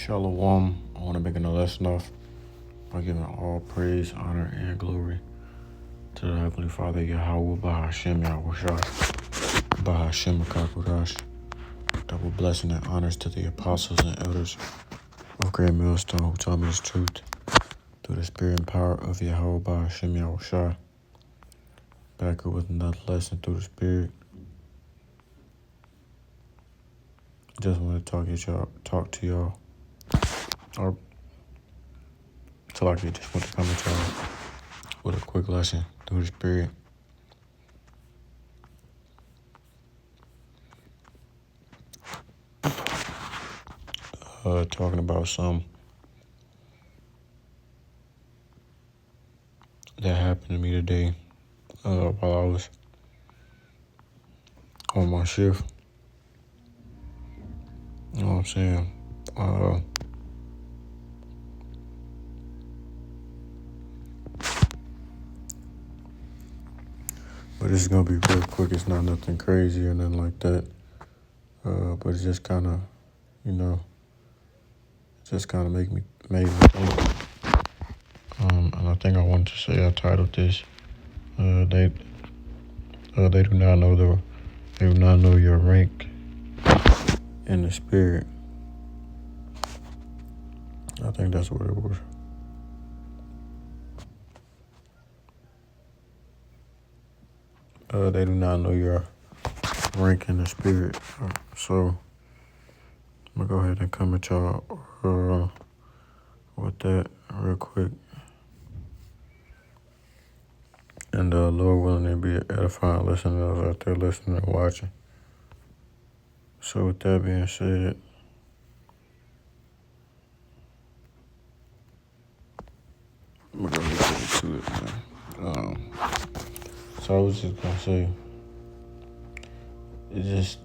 Shalom. I want to begin the lesson off by giving all praise, honor, and glory to the Heavenly Father, Yahweh, Bahashem, Yahushua, Bahashem, Akakodash. Double blessing and honors to the apostles and elders of Great Millstone who taught me this truth through the spirit and power of Yahweh, Bahashem, Yahushua. Back up with another lesson through the spirit. Just want to talk to y'all. Or till I just want to come at y'all with a quick lesson through the spirit. Talking about something that happened to me today while I was on my shift. You know what I'm saying? But this is going to be real quick. It's not nothing crazy or nothing like that. But it's just kind of, made me think. And I think I wanted to say I titled this, they do not know your rank in the spirit. I think that's what it was. They do not know your rank in the spirit. So I'm going to go ahead and come at y'all with that real quick. And Lord willing, there be an edifying listeners out there listening and watching. So with that being said, I'm going to go ahead and get into it, man. So I was just going to say, it's just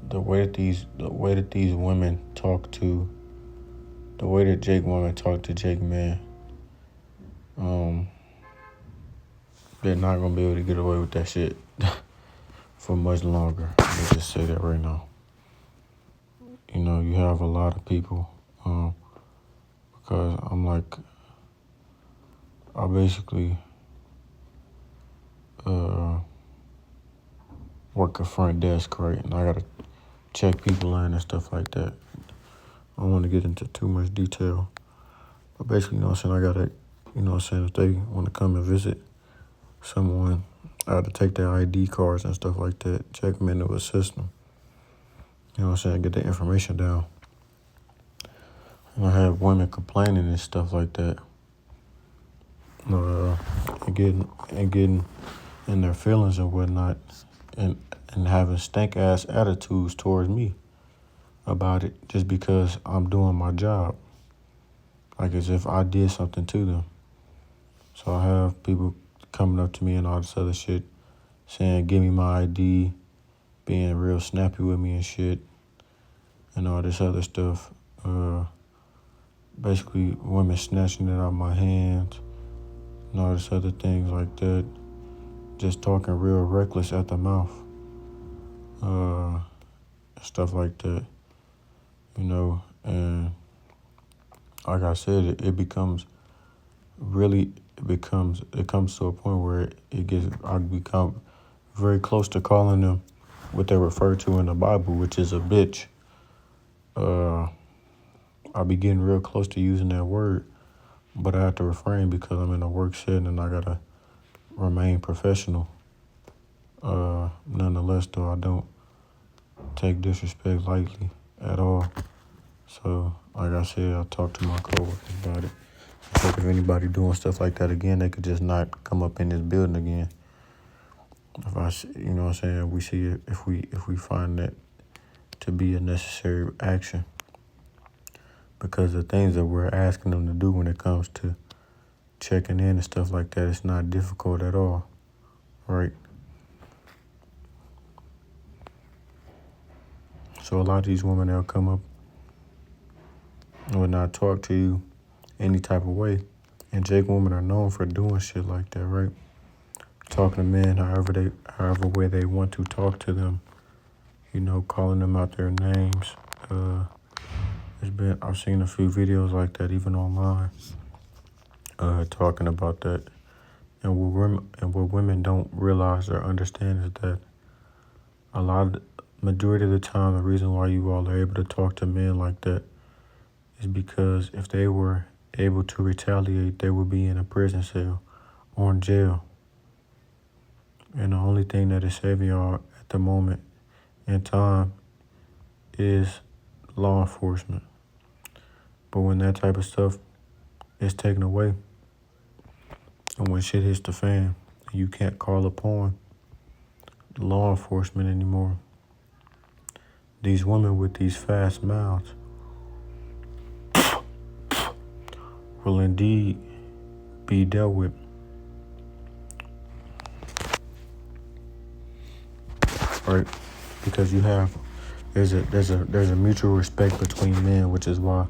the way that these women talk to, the way that Jake women talk to Jake men, they're not going to be able to get away with that shit for much longer. Let me just say that right now. You have a lot of people, because I basically work a front desk, right? And I got to check people in and stuff like that. I don't want to get into too much detail. But basically, I got to, if they want to come and visit someone, I have to take their ID cards and stuff like that, check them into a system. Get their information down. And I have women complaining and stuff like that. And getting in their feelings and whatnot, and having stank ass attitudes towards me about it just because I'm doing my job. Like as if I did something to them. So I have people coming up to me and all this other shit, saying, give me my ID, being real snappy with me and shit, and all this other stuff. Basically, women snatching it out of my hands, and all this other things like that. Just talking real reckless at the mouth. Stuff like that. And like I said, it comes to a point where I become very close to calling them what they refer to in the Bible, which is a bitch. I be getting real close to using that word, but I have to refrain because I'm in a work setting and I gotta remain professional. Nonetheless, though, I don't take disrespect lightly at all. So, like I said, I talked to my coworkers about it. So if anybody doing stuff like that again, they could just not come up in this building again. If we see it, if we find that to be a necessary action. Because the things that we're asking them to do when it comes to checking in and stuff like that, it's not difficult at all, right? So a lot of these women, they'll come up and will not talk to you any type of way. And Jake women are known for doing shit like that, right? Talking to men however way they want to talk to them, calling them out their names, I've seen a few videos like that even online, talking about that. And what women don't realize or understand is that a lot of majority of the time, the reason why you all are able to talk to men like that is because if they were able to retaliate, they would be in a prison cell or in jail. And the only thing that is saving y'all at the moment in time is law enforcement. But when that type of stuff is taken away, and when shit hits the fan, you can't call upon law enforcement anymore. These women with these fast mouths will indeed be dealt with. Right? Because there's a mutual respect between men, which is why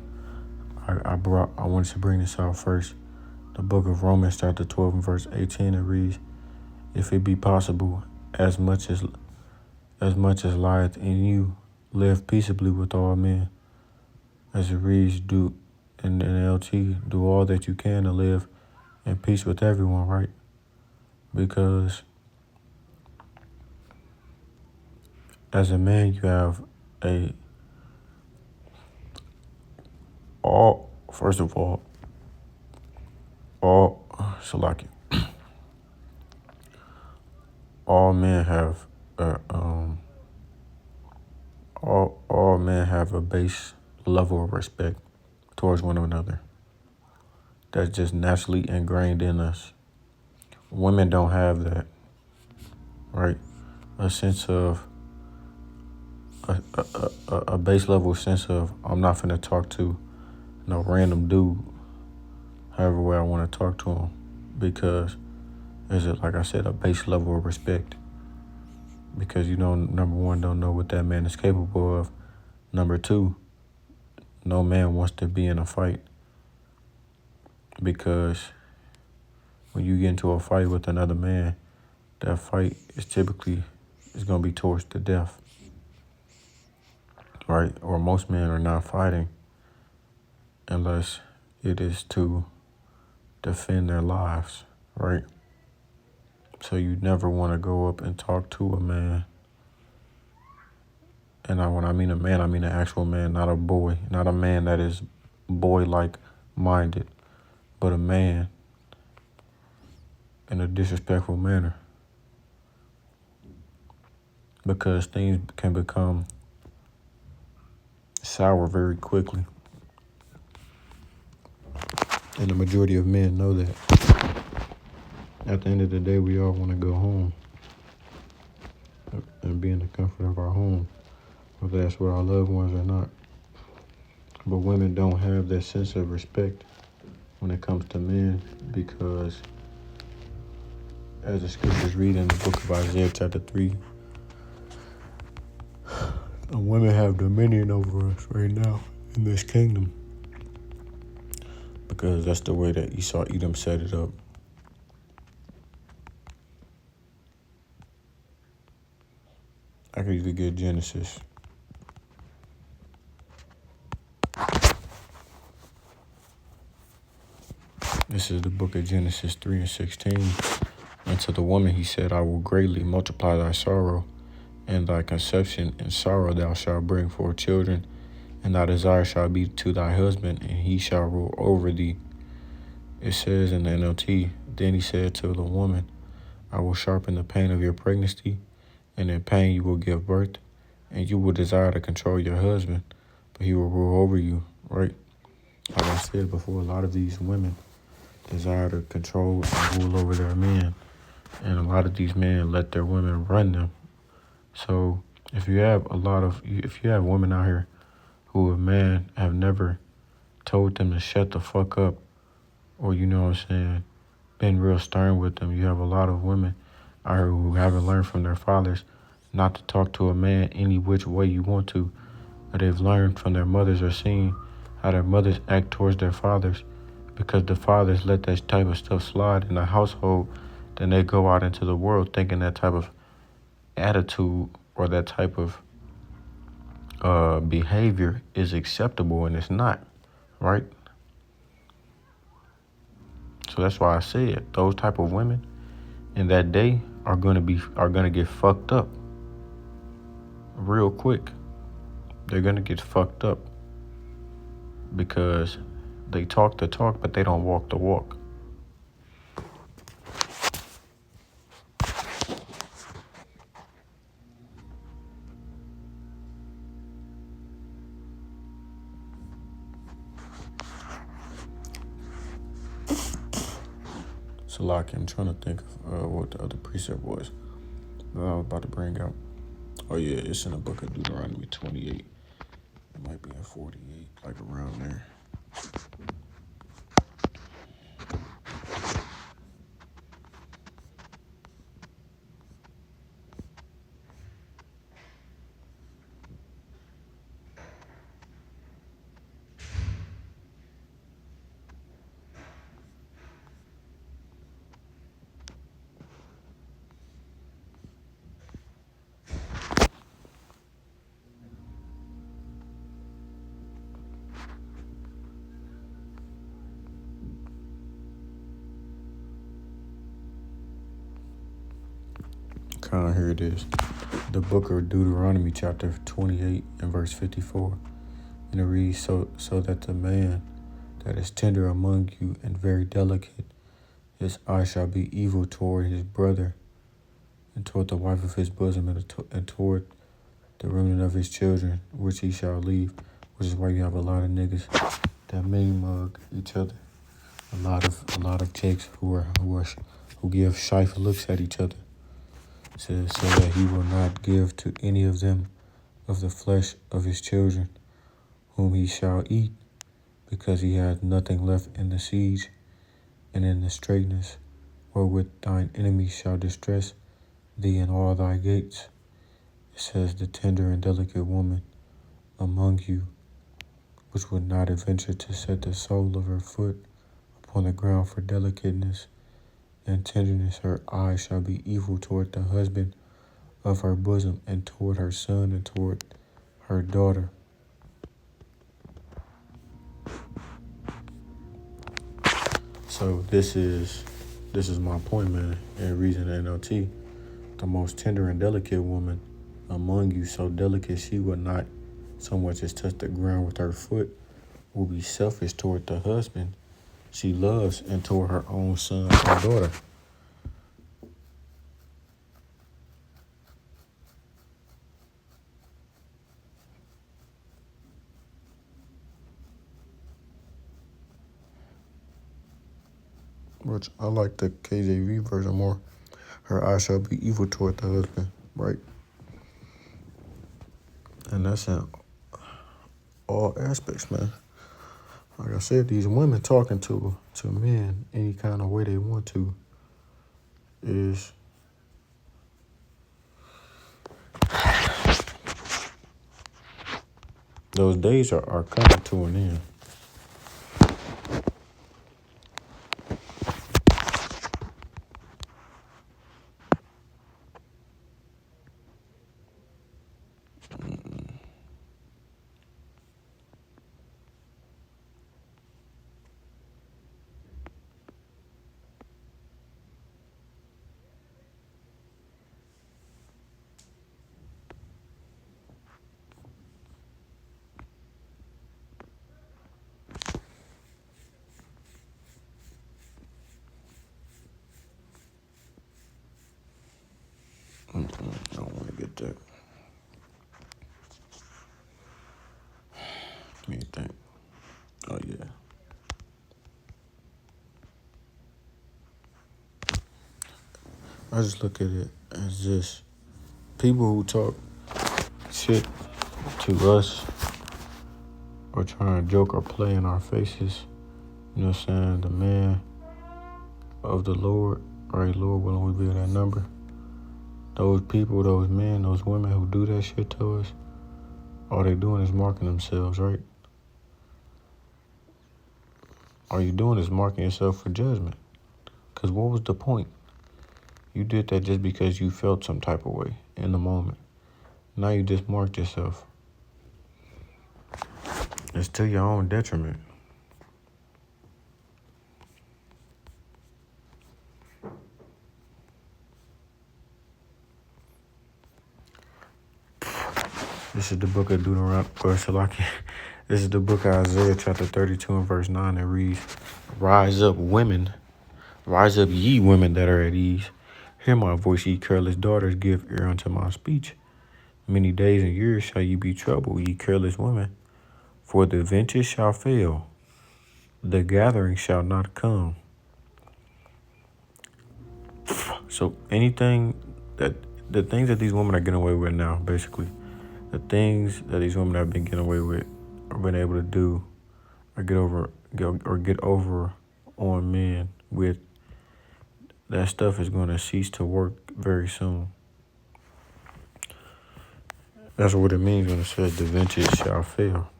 I wanted to bring this out first. The book of Romans chapter 12 and verse 18, it reads, "If it be possible, as much as lieth in you, live peaceably with all men." As it reads, do in NLT, do all that you can to live in peace with everyone, right? Because as a man, you have first of all, Salaki, all men have all men have a base level of respect towards one another. That's just naturally ingrained in us. Women don't have that, right? A sense of a base level sense of, I'm not finna talk to no random dude however way I want to talk to him, because there's like I said, a base level of respect. Because number one, don't know what that man is capable of. Number two, no man wants to be in a fight, because when you get into a fight with another man, that fight is gonna be towards the death, right? Or most men are not fighting unless it is to defend their lives, right? So you never want to go up and talk to a man. And when I mean a man, I mean an actual man, not a boy, not a man that is boy-like minded, but a man in a disrespectful manner. Because things can become sour very quickly. And the majority of men know that. At the end of the day, we all want to go home and be in the comfort of our home, whether that's with our loved ones or not. But women don't have that sense of respect when it comes to men, because as the scriptures read in the book of Isaiah chapter 3, women have dominion over us right now in this kingdom, because that's the way that Edom set it up. I could either get Genesis. This is the book of Genesis 3 and 16. And to the woman he said, I will greatly multiply thy sorrow, and thy conception and sorrow thou shalt bring forth children, and thy desire shall be to thy husband, and he shall rule over thee. It says in the NLT, then he said to the woman, I will sharpen the pain of your pregnancy, and in pain you will give birth, and you will desire to control your husband, but he will rule over you, right? Like I said before, a lot of these women desire to control and rule over their men, and a lot of these men let their women run them. So if you have women out here who a man have never told them to shut the fuck up, or been real stern with them, you have a lot of women out here who haven't learned from their fathers not to talk to a man any which way you want to, but they've learned from their mothers or seen how their mothers act towards their fathers, because the fathers let that type of stuff slide in the household. Then they go out into the world thinking that type of attitude or that type of behavior is acceptable and it's not, right? So that's why I said those type of women in that day are gonna get fucked up real quick. They're gonna get fucked up because they talk the talk, but they don't walk the walk. Salaki, I'm trying to think of what the other precept was that I was about to bring out. Oh yeah, it's in the book of Deuteronomy 28. It might be in 48, like around there. Here it is. The book of Deuteronomy, chapter 28 and verse 54. And it reads, so that the man that is tender among you and very delicate, his eye shall be evil toward his brother, and toward the wife of his bosom, and toward the remnant of his children, which he shall leave. Which is why you have a lot of niggas that may mug each other. A lot of chicks who give shifty looks at each other. It says, so that he will not give to any of them of the flesh of his children, whom he shall eat, because he hath nothing left in the siege and in the straitness, wherewith thine enemies shall distress thee in all thy gates. It says, the tender and delicate woman among you, which would not adventure to set the sole of her foot upon the ground for delicateness and tenderness, her eye shall be evil toward the husband of her bosom, and toward her son, and toward her daughter. So this is my point, man, and reason NLT. The most tender and delicate woman among you, so delicate she will not so much as touch the ground with her foot, will be selfish toward the husband she loves and toward her own son or daughter. Which I like the KJV version more. Her eye shall be evil toward the husband, right? And that's in all aspects, man. Like I said, these women talking to men any kind of way they want to is those days are coming to an end. I don't want to get that. Let me think. Oh, yeah. I just look at it as just people who talk shit to us or try to joke or play in our faces. You know what I'm saying? The man of the Lord, right? Lord willing, we be in that number. Those people, those men, those women who do that shit to us, all they doing is marking themselves, right? All you doing is marking yourself for judgment. Because what was the point? You did that just because you felt some type of way in the moment. Now you just marked yourself. It's to your own detriment. This is the book of Deuteronomy, or Salaki. This is the book of Isaiah, chapter 32 and verse 9. It reads, Rise up, women. Rise up, ye women that are at ease. Hear my voice, ye careless daughters. Give ear unto my speech. Many days and years shall ye be troubled, ye careless women. For the vintage shall fail. The gathering shall not come. So the things that these women are getting away with now, basically, the things that these women have been getting away with or been able to do or get over on men with, that stuff is going to cease to work very soon. That's what it means when it says the vintage shall fail.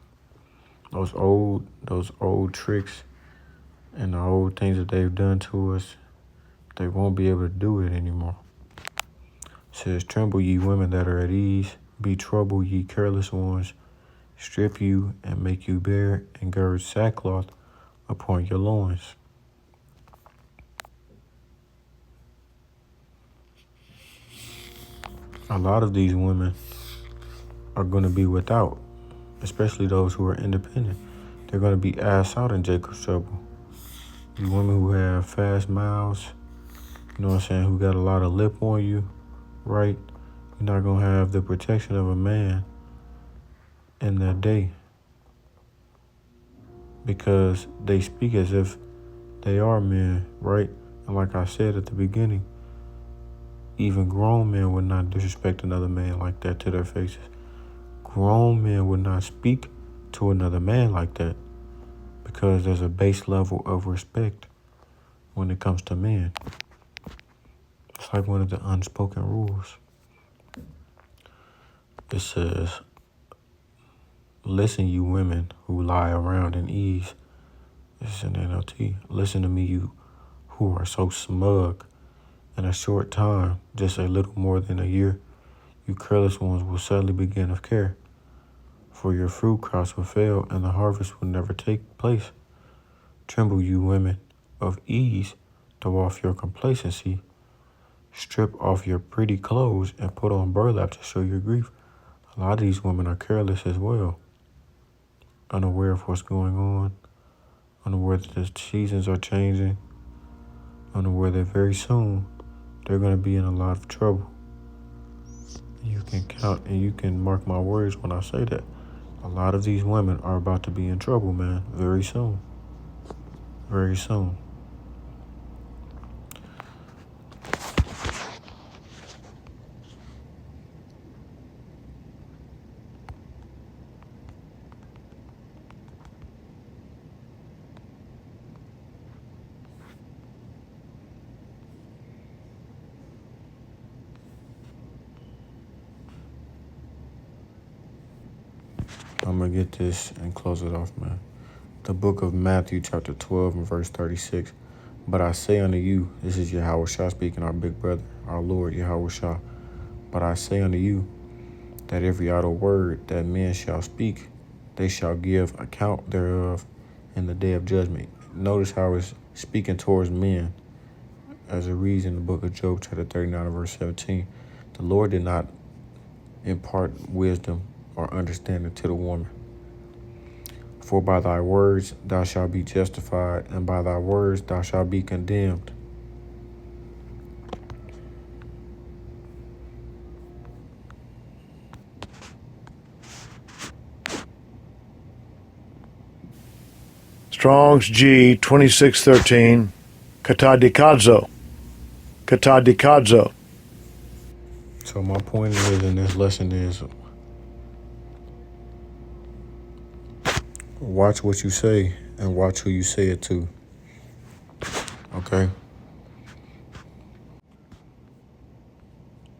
Those old tricks and the old things that they've done to us, they won't be able to do it anymore. It says, Tremble, ye women that are at ease. Be troubled, ye careless ones. Strip you and make you bare, and gird sackcloth upon your loins. A lot of these women are going to be without, especially those who are independent. They're going to be ass out in Jacob's trouble. The women who have fast mouths, you know what I'm saying, who got a lot of lip on you, right? You're not going to have the protection of a man in that day because they speak as if they are men, right? And like I said at the beginning, even grown men would not disrespect another man like that to their faces. Grown men would not speak to another man like that because there's a base level of respect when it comes to men. It's like one of the unspoken rules. It says, Listen, you women who lie around in ease. This is an NLT. Listen to me, you who are so smug. In a short time, just a little more than a year, you careless ones will suddenly begin of care. For your fruit crops will fail, and the harvest will never take place. Tremble, you women of ease, throw off your complacency. Strip off your pretty clothes and put on burlap to show your grief. A lot of these women are careless as well, unaware of what's going on, unaware that the seasons are changing, unaware that very soon they're going to be in a lot of trouble. You can count and you can mark my words when I say that. A lot of these women are about to be in trouble, man, very soon. Very soon. I'm going to get this and close it off, man. The book of Matthew, chapter 12 and verse 36. But I say unto you, this is Yahweh Shah speaking, our big brother, our Lord Yahweh Shah. But I say unto you, that every idle word that men shall speak, they shall give account thereof in the day of judgment. Notice how it's speaking towards men. As it reads in the book of Job, chapter 39 and verse 17. The Lord did not impart wisdom or understanding to the woman. For by thy words thou shalt be justified, and by thy words thou shalt be condemned. Strong's G 2613, Katadikadzo. Katadikadzo. So my point is in this lesson is watch what you say and watch who you say it to. Okay?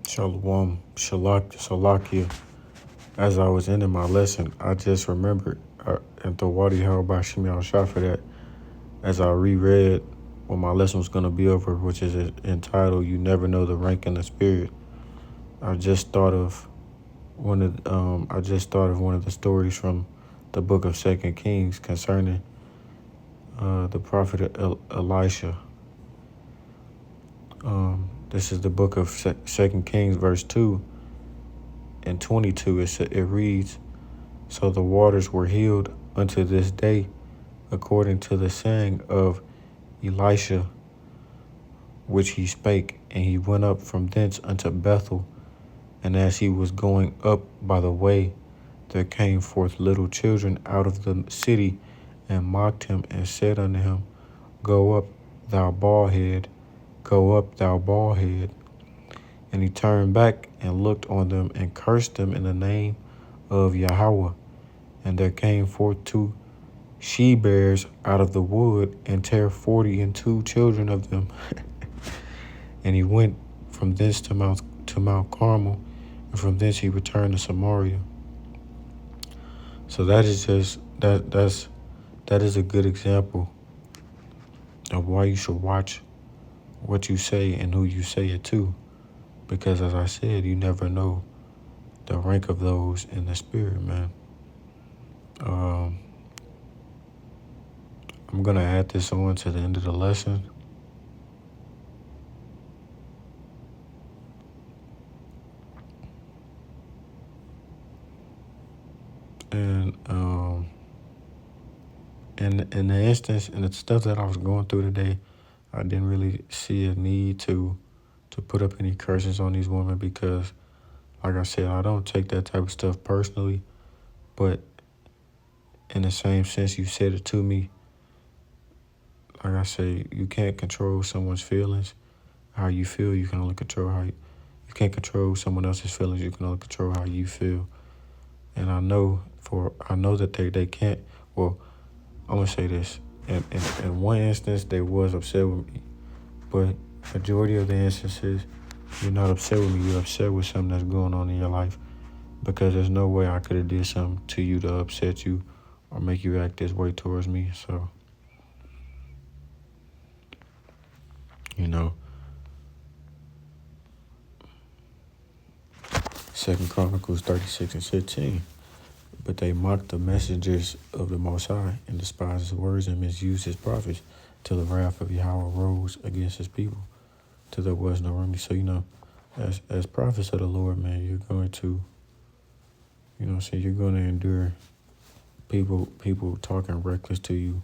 Shalom, Shalakia. As I was ending my lesson, I just remembered and Thawadi How about Shimi al for that as I reread when my lesson was going to be over, which is entitled You Never Know the Rank in the Spirit. I just thought of one of the stories from the book of Second Kings concerning the prophet Elisha. This is the book of Second Kings, verse 2 and 22. It reads, "So the waters were healed unto this day, according to the saying of Elisha, which he spake. And he went up from thence unto Bethel. And as he was going up by the way, there came forth little children out of the city, and mocked him, and said unto him, Go up, thou bald head, go up, thou bald head. And he turned back and looked on them, and cursed them in the name of Yahweh. And there came forth 2 she-bears out of the wood, and tear 42 children of them. And he went from thence to Mount Carmel, and from thence he returned to Samaria." So that is just that is a good example of why you should watch what you say and who you say it to, because as I said, you never know the rank of those in the spirit, man. I'm gonna add this on to the end of the lesson. And in the instance, and the stuff that I was going through today, I didn't really see a need to put up any curses on these women, because, like I said, I don't take that type of stuff personally. But in the same sense you said it to me, like I say, you can't control someone's feelings. How you feel, you can only control how you can't control someone else's feelings. You can only control how you feel. And I know that they can't. Well, I'm gonna say this. In one instance, they was upset with me, but majority of the instances, you're not upset with me. You're upset with something that's going on in your life, because there's no way I could have did something to you to upset you or make you act this way towards me. So, you know, 2 Chronicles 36:15. "But they mocked the messengers of the Most High, and despised his words, and misused his prophets, till the wrath of Yahweh rose against his people, till there was no remedy." So, as prophets of the Lord, man, you're going to, you're going to endure people talking reckless to you,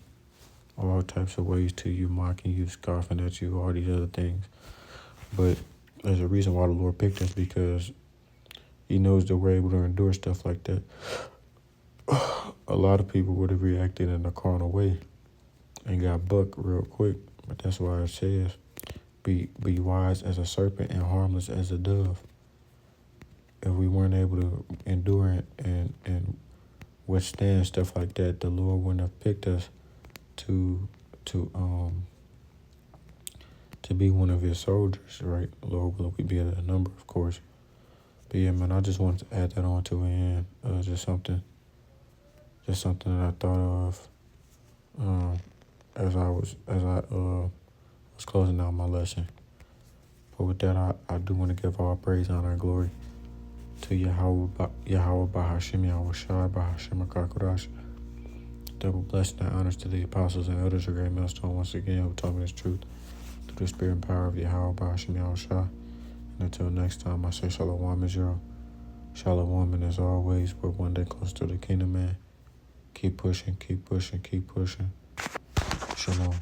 all types of ways to you, mocking you, scoffing at you, all these other things. But there's a reason why the Lord picked us, because he knows that we're able to endure stuff like that. A lot of people would have reacted in a carnal way and got bucked real quick. But that's why it says, be wise as a serpent and harmless as a dove. If we weren't able to endure and withstand stuff like that, the Lord wouldn't have picked us to be one of his soldiers, right? Lord, will we be at a number, of course. But yeah, man, I just wanted to add that on to an end. Just something that I thought of as I was closing out my lesson. But with that, I do want to give all praise, honor, and glory to Yahweh Bahashim Yahweh Shai Bahashim HaKakodash. Double blessing and honors to the apostles and elders of Great Millstone once again, who taught me this truth through the spirit and power of Yahweh Bahashim Yahweh Shai. And until next time, I say Shalom Israel. Shalom, and as always, we're one day closer to the kingdom, man. Keep pushing, keep pushing, keep pushing. Shalom.